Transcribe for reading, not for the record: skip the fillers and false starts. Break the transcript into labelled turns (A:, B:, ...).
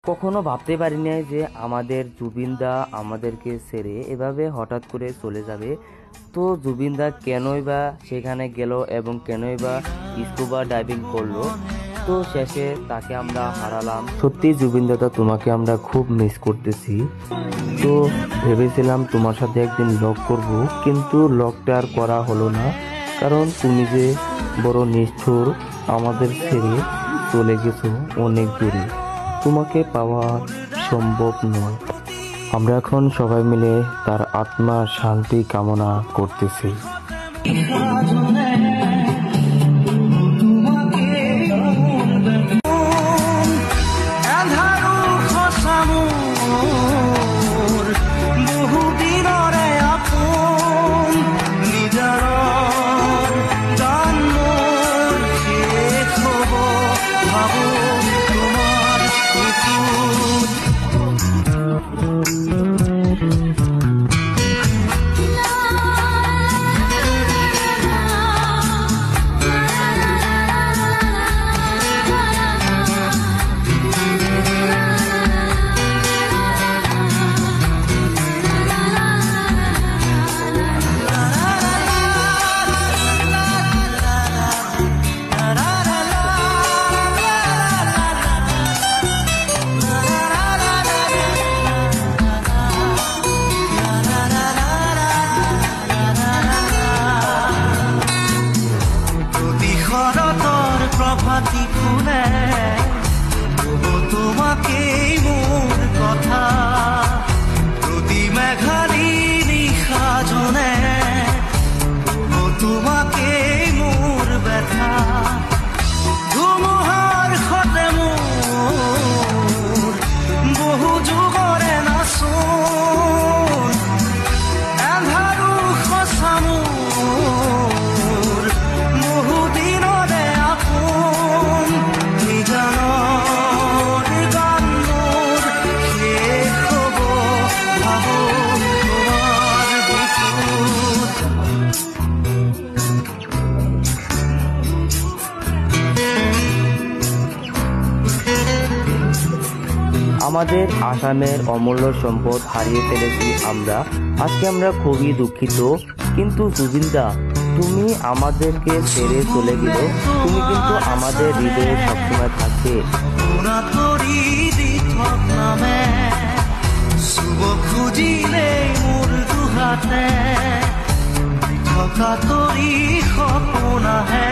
A: কখনো ভাবতে পারি নাই যে আমাদের জুবিনদা আমাদেরকে ছেড়ে এভাবে হঠাৎ করে চলে যাবে। তো জুবিনদা কেনই বা সেখানে গেল এবং কেনই বা স্কুবা ডাইভিং করলো, তো শেষে তাকে আমরা হারালাম। সত্যি জুবিন দাদা, তোমাকে আমরা খুব মিস করতেছি। তো ভেবেছিলাম তোমার সাথে একদিন লগ করব, কিন্তু লগটা আর করা হলো না, কারণ তুমি যে বড় নিষ্ঠুর, আমাদের ছেড়ে চলে গেছো অনেক দূরে, তোমাকে পাওয়া সম্ভব নয়। আমরা এখন সবাই মিলে তার আত্মার শান্তি কামনা করতেছি।
B: প্রভাতী ফুলে তোমাকে মোর কথা, প্রতি মেঘালী নিশা জনে তোমাকে মোর ব্যথা, ধুমুহাৰ সতে মোৰ বহু যুগৰে নাচোন, এন্ধাৰো সঁচা মোৰ বহু দিনৰে আপোন, নিজানৰ গান মোৰ শেষ হ'ব ভাবো তোমাৰ বুকুত।
A: আমাদের আসামের অমূল্য সম্পদ হারিয়ে ফেলেছি আমরা। আজকে আমরা খুবই দুঃখিত, কিন্তু জুবিনদা, তুমি আমাদেরকে ছেড়ে চলে গেল, তুমি কিন্তু আমাদের হৃদয়ে সবসময় থাকবে।
B: খুঁজিলে মোৰ দুহাতে থকা তৰি সপোন আহে।